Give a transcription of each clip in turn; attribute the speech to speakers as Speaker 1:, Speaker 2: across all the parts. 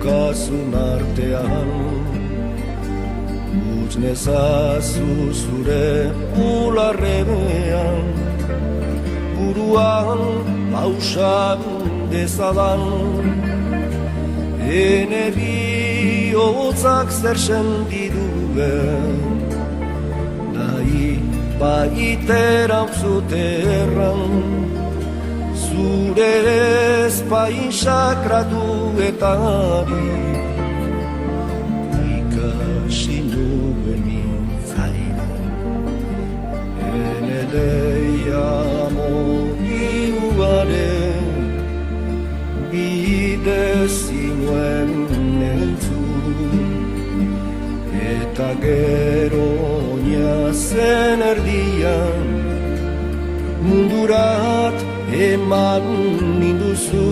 Speaker 1: daukazun artean. Utz nezazu zure ularrebean, buruan pausan dezadan. Ene bihotzak zer sentiduen, nahi baiteran zuterran. Zure ezpai sakratuetari ikasi nuen mintzaina. Ene leia mogiuaren bide zinuen entzun, eta gero zen erdian mundurat eman ninduzu.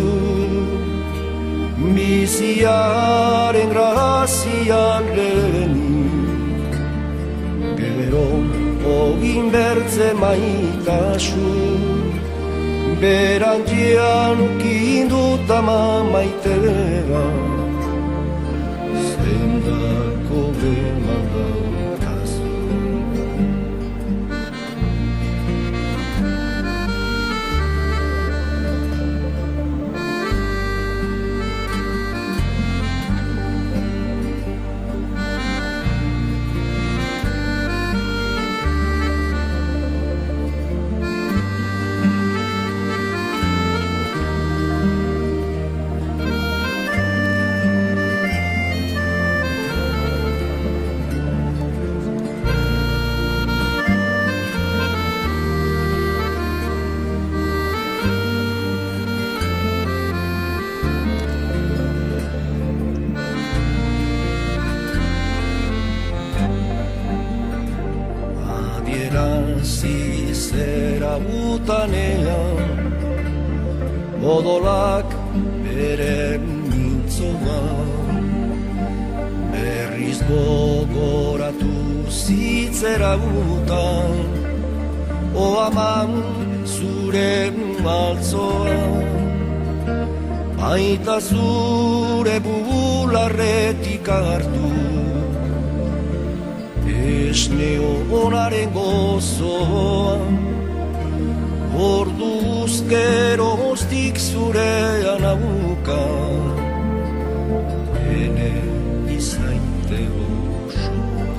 Speaker 1: Biziaren grazian lehenik, gero ogin bertze maitasun, berantzian ukinduta maitera, zendako bemanda. Zizera butanean, odolak bere mintzoa, berriz gogoratu zitzera butan, oaman zure maltzoa, baita zure bularretik hartu, esne honaren gozoa, orduz geroztik zurean abuka, ene izainte osoa.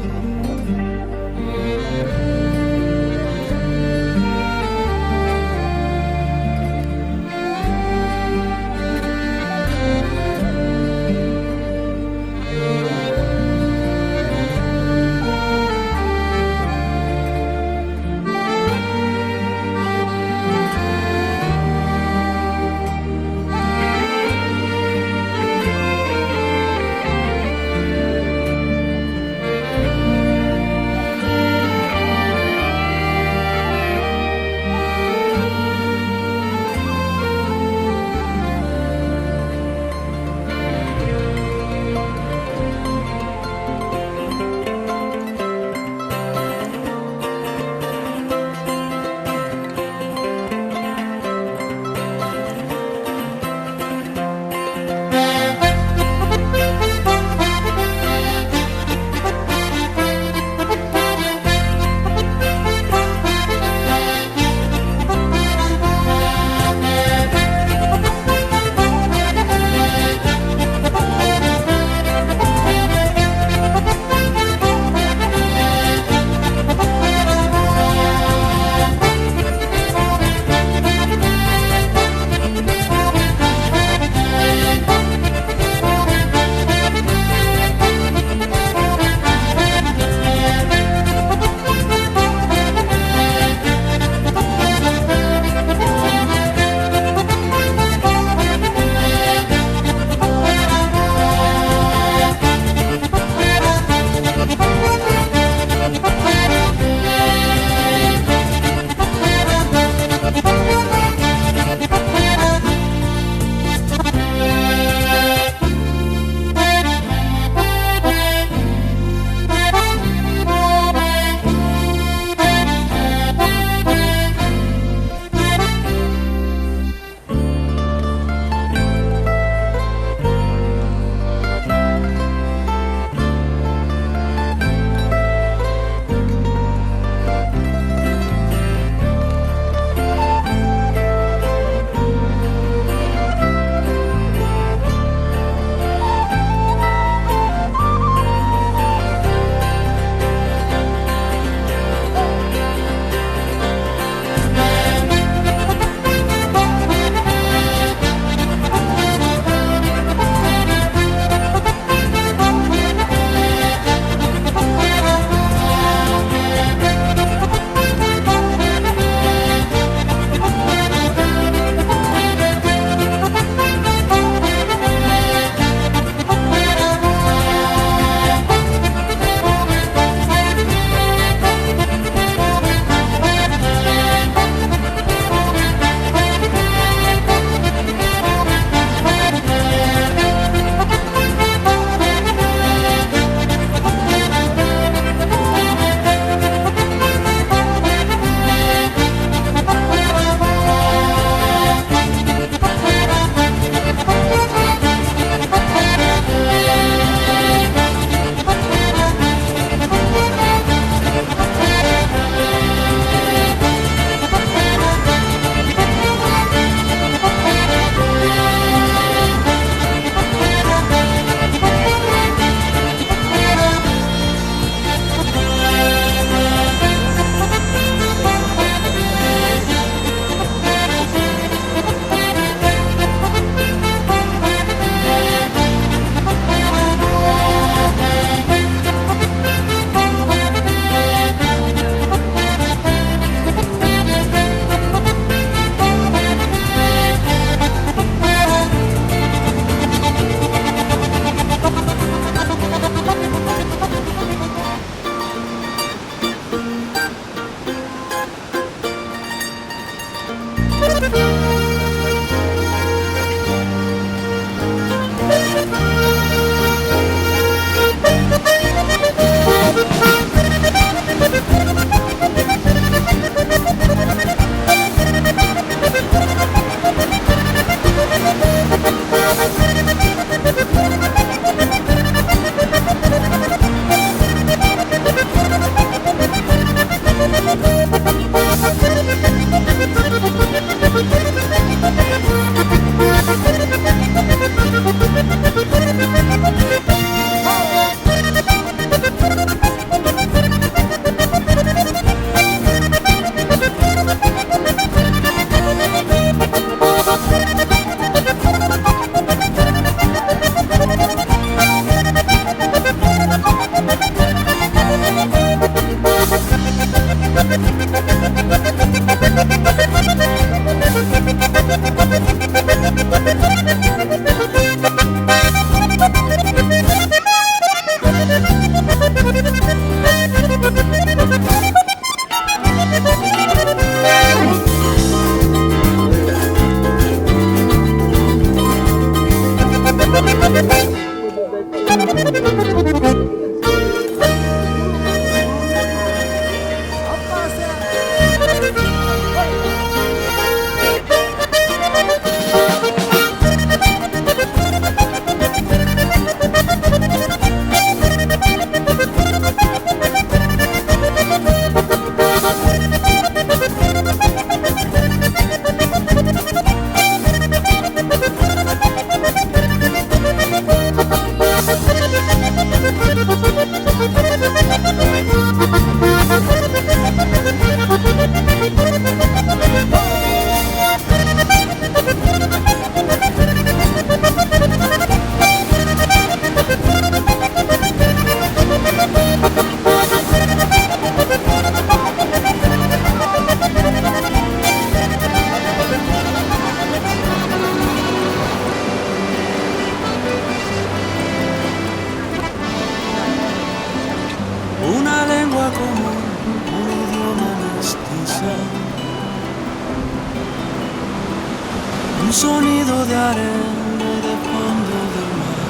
Speaker 2: sonido de arena y de fondo del mar.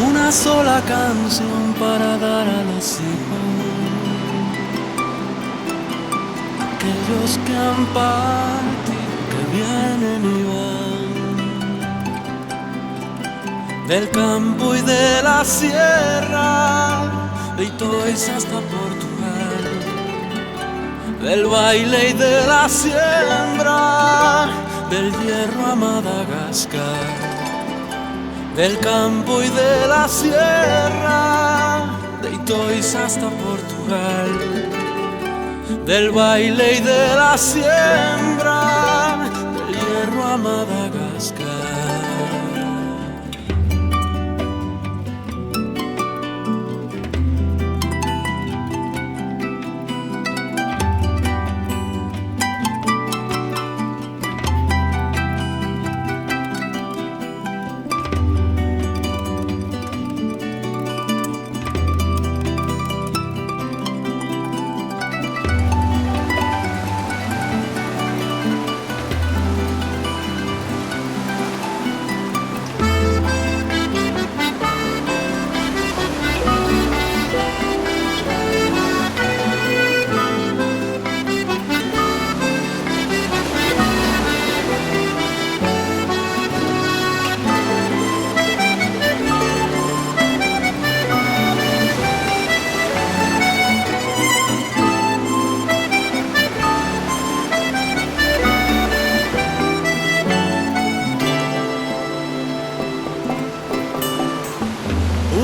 Speaker 2: Una sola canción para dar a los hijos, aquellos que han partido, que vienen y van, del campo y de la sierra, de Itoiz hasta Portugal, del baile y de la siembra, del hierro a Madagascar, del campo y de la sierra, de Itoiz hasta Portugal, del baile y de la siembra, del hierro a Madagascar.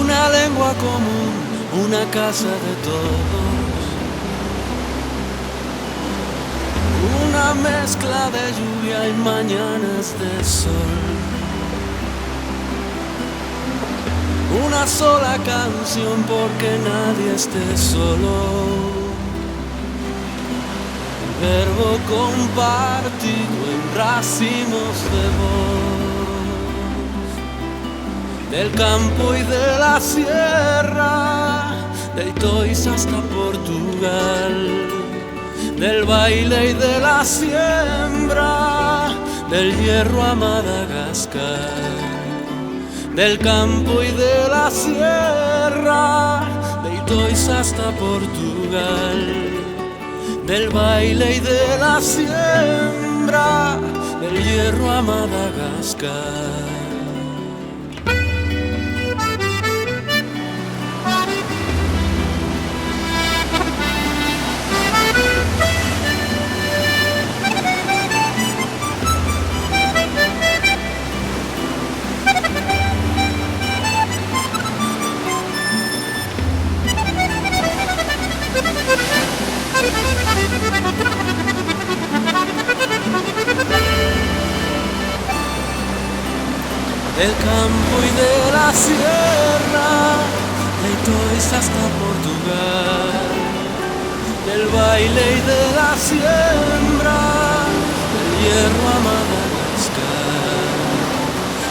Speaker 2: Una lengua común, una casa de todos, una mezcla de lluvia y mañanas de sol, una sola canción porque nadie esté solo, el verbo compartido en racimos de voz. Del campo y de la sierra, de Itoiz hasta Portugal, del baile y de la siembra, del hierro a Madagascar, del campo y de la sierra, de Itoiz hasta Portugal, del baile y de la siembra, del hierro a Madagascar. Del campo y de la sierra, de Itoiz hasta Portugal, del baile y de la siembra, del hierro a Madagascar,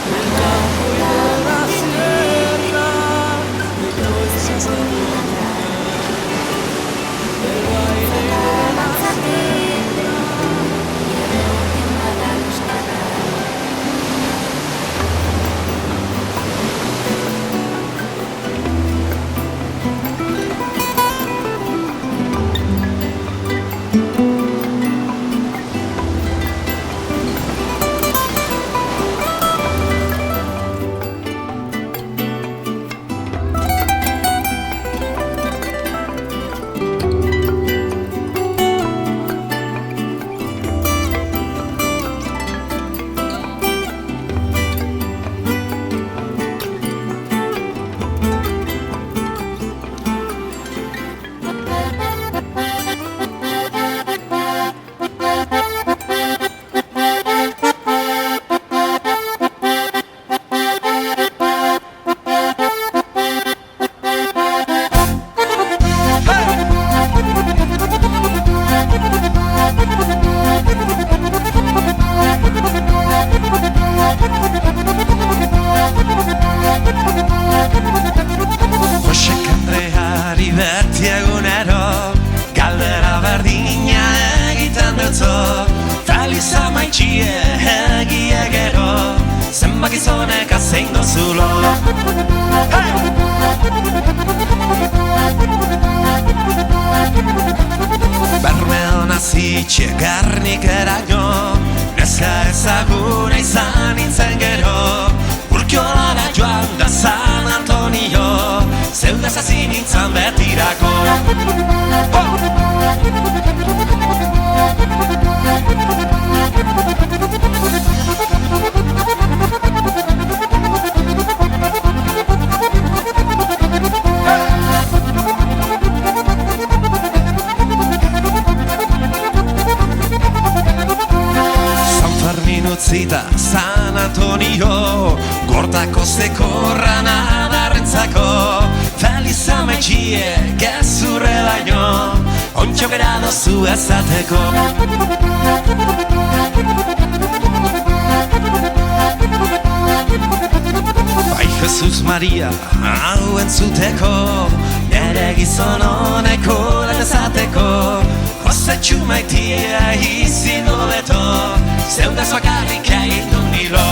Speaker 2: del campo y de la sierra, de Itoiz hasta Portugal, del baile y de la siembra, del hierro a Madagascar. gizonek azein dozulo. Bermeon azitxe garnik eraino, neska ezaguna izan nintzen gero, Urkiolara joan da San Antonio, zeudaz hasi nintzen betirako. Utzita San Antonio, gortako zekorra nadarrentzako, feliz amaitxie gezurre baino, ontxo gera dozu ezateko. Bai Jesus Maria, hau entzuteko, nere gizon honeko lan ezateko, Josetxu maitia izin hobeto, zeudaz bakarrik egin du nilo.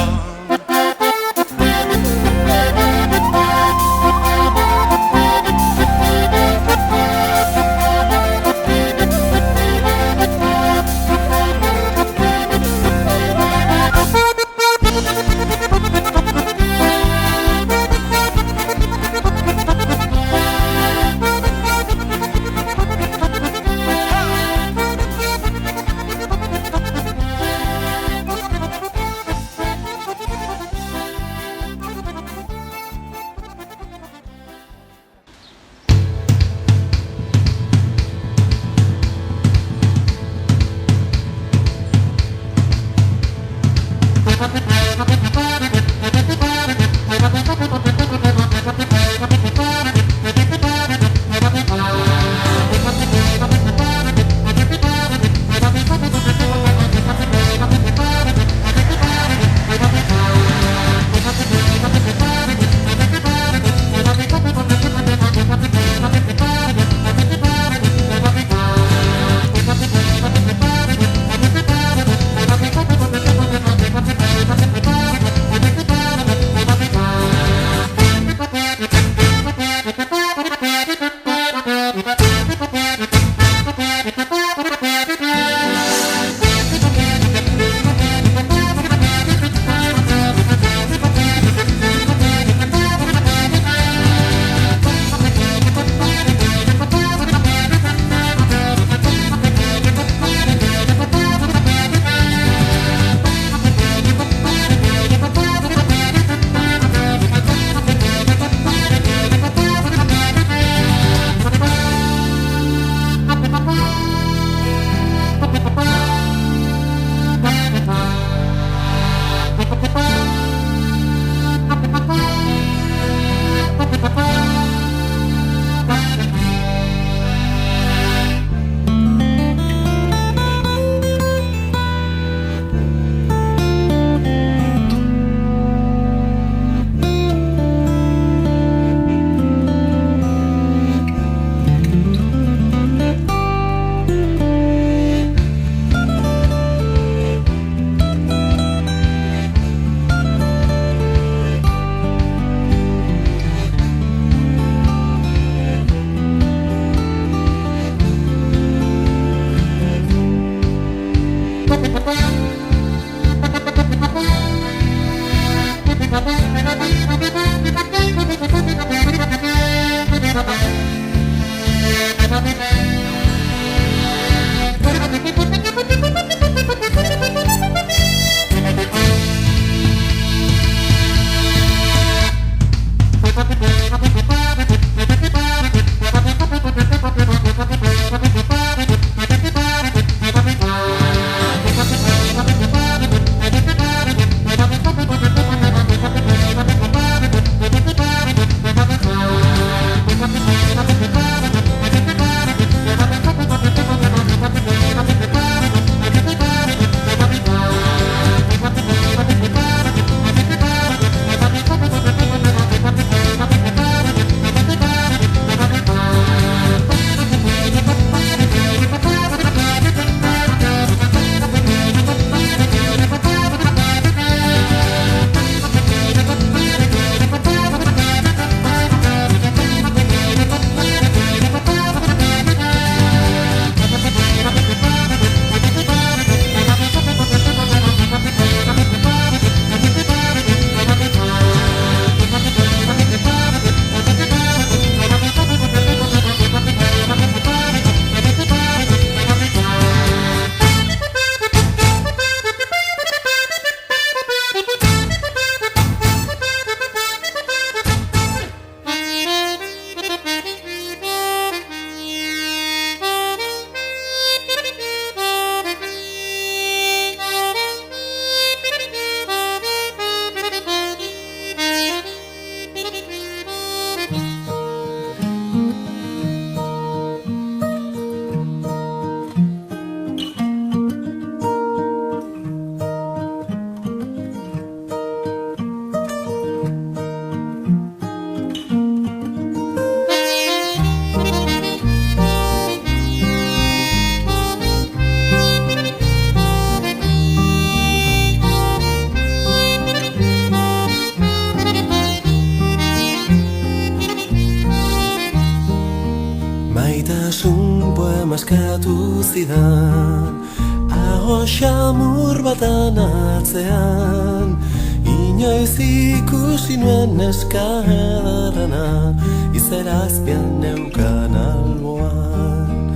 Speaker 2: eskatu zidan, aho xamur batan atzean, inoiz ikusi nuen neska edarrena, izerazpian neukan alboan.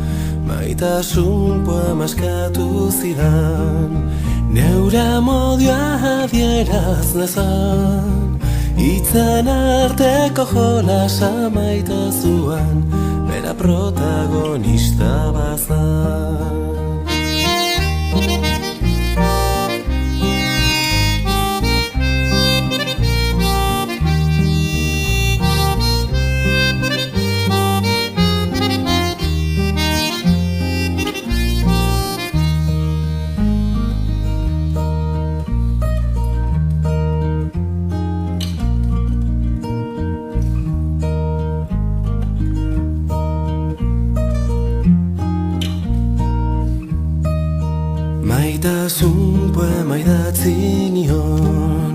Speaker 2: Maitasun poema eskatu zidan, neure modioa adieraz nezan, itzen arteko jolasa maite zuan, bera protagonista bazan. Maitasun poema idatzi nion,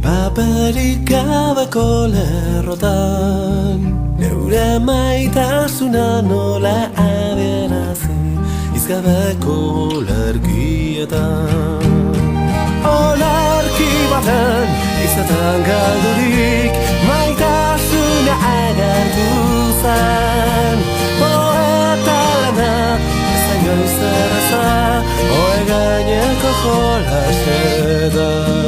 Speaker 2: paperik gabeko lerrotan, neure maitasuna nola adierazi, izgabeko olarkietan. Olarki baten izaten galdurik, maitasuna agertu zen, poeta lana ezain goiz erraza, oe gaineko jolasetan.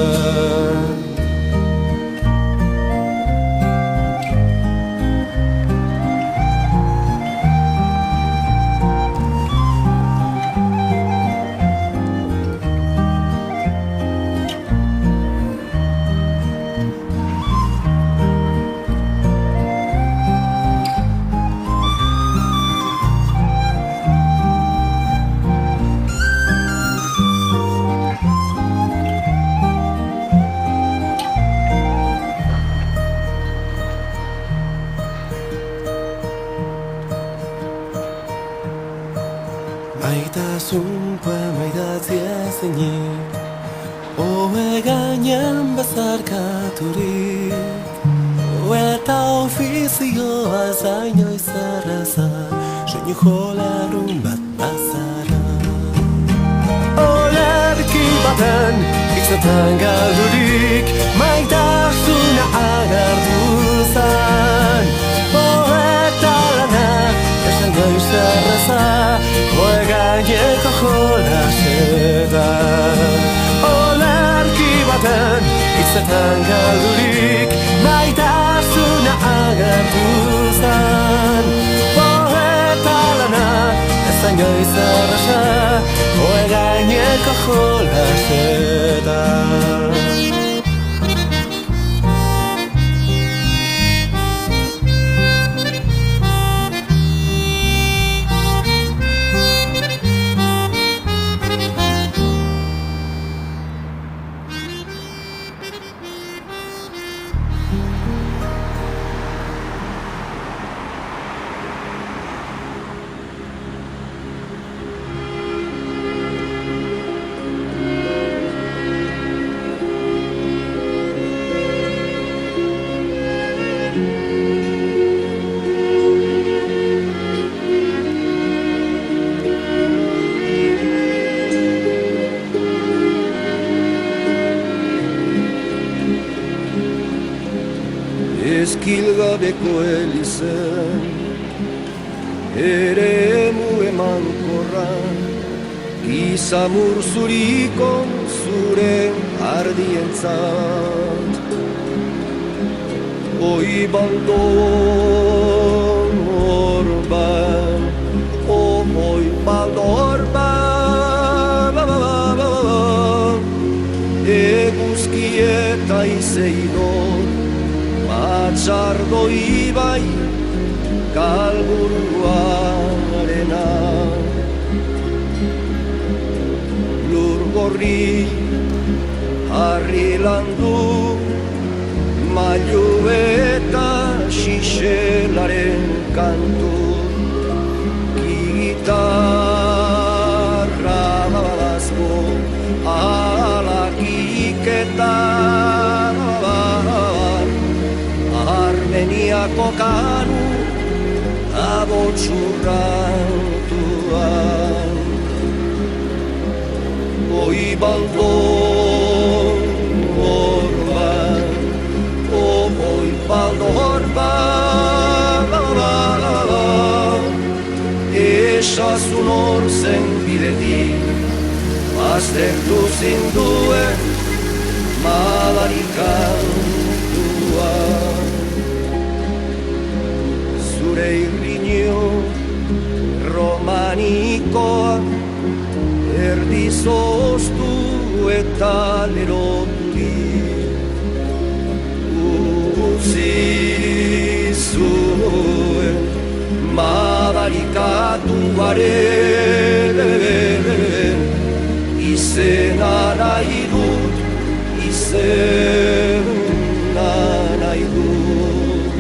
Speaker 2: Maitasun poema idatzi ezinik, oe gainean bezarkaturik, eta ofizioa zain oiz erraza, soinu jolarun bat bazara. Olarki baten hitzetan galdurik, maitasuna agertu zen, poeta lana esan goiz erraza, oe gaineko jolasetan. Olarki baten hitzetan galdurik, maitasuna agertu zen, poeta lana esan goiz erraza, oe gaineko jolasetan.
Speaker 1: Ezkilgabeko elizen, eremu emankorra, gizamur zuriko zure ardientzat. Oi baldon orban, oi baldor eguzki eta izeidor, Matxardo ibai galburuarena, lur gorri harri landu, mailu eta xixelaren kantu, gitarra babazko alakiketa, Armeniako kanu abotxurrantua. baldo horba esasun hor zen bidetik baztertu zinduen madarikantua zure irriño romanikoa erdi zoztu eta leroturik utzi zuen madarikatuaren izena nahi dut, izena nahi dut.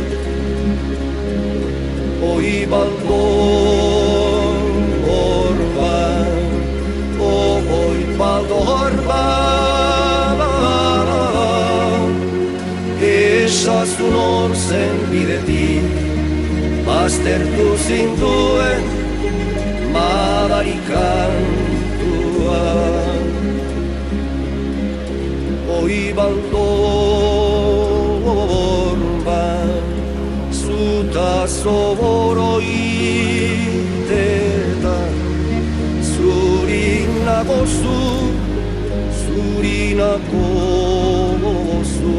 Speaker 1: Oi baldo horban, oi baldo horban, esasun hor zen bidetik, baztertu zinduen madarikantua. Oi baldo horban, zuta zoboro itetan, zurinako zu, zurinako zu.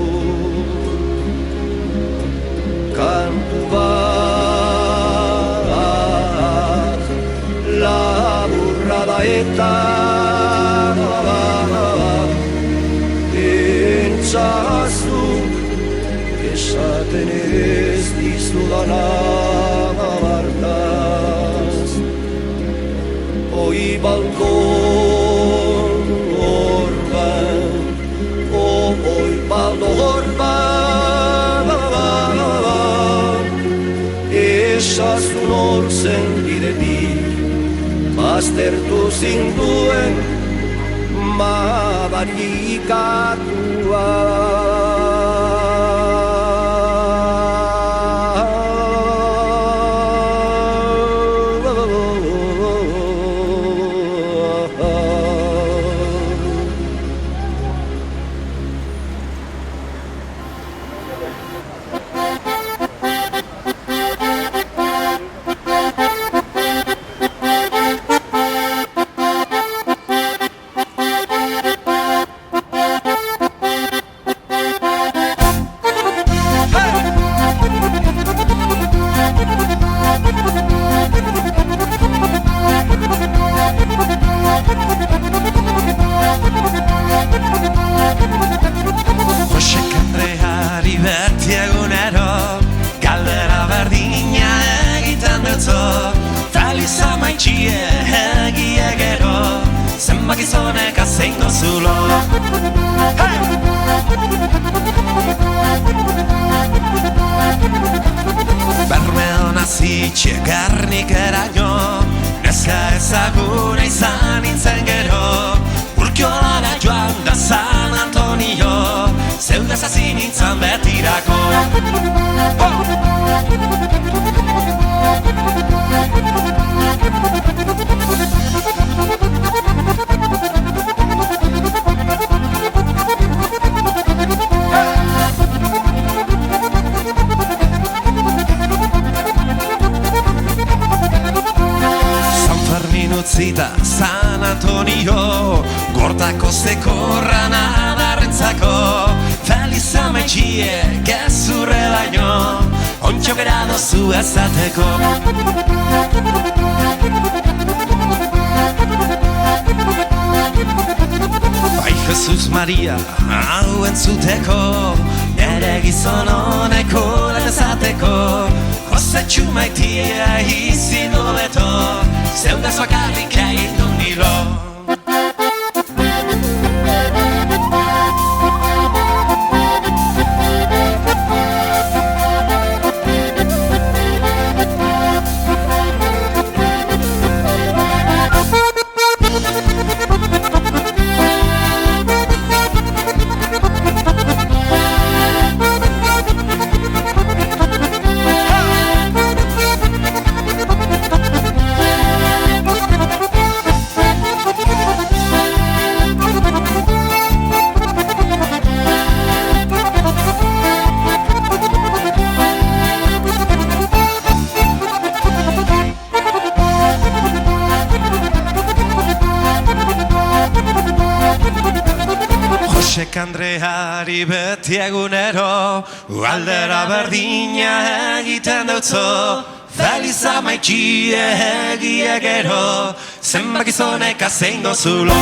Speaker 1: Kantu bat laburra da eta entzazuk esaten ez dizudana bartaz. Oi baldo horban, oi baldo horban, esasun hor zen bidetik, baztertu zinduen madarikatua.
Speaker 2: Zenbakizonek azeingo zulo Berme hona zitxe garnik eraino Neska ezaguna izan nintzen gero Urkiolara joan da San Antonio Zeudez hasi nintzen betirako Utzita San Antonio Gortako zekorra nadarrentzako Feliz amaitxie gezurre baino Ontxo gera dozu ezateko Bai Jesus Maria hau entzuteko Nere gizon honeko lehen ezateko Ozetxu maitia izin hobeto Zeudaz bakarrik egin du nilo
Speaker 3: Berari beti egunero Aldera berdina egiten dutzo Feliz amaitxie egie gero Zenbak izonek azein dozulo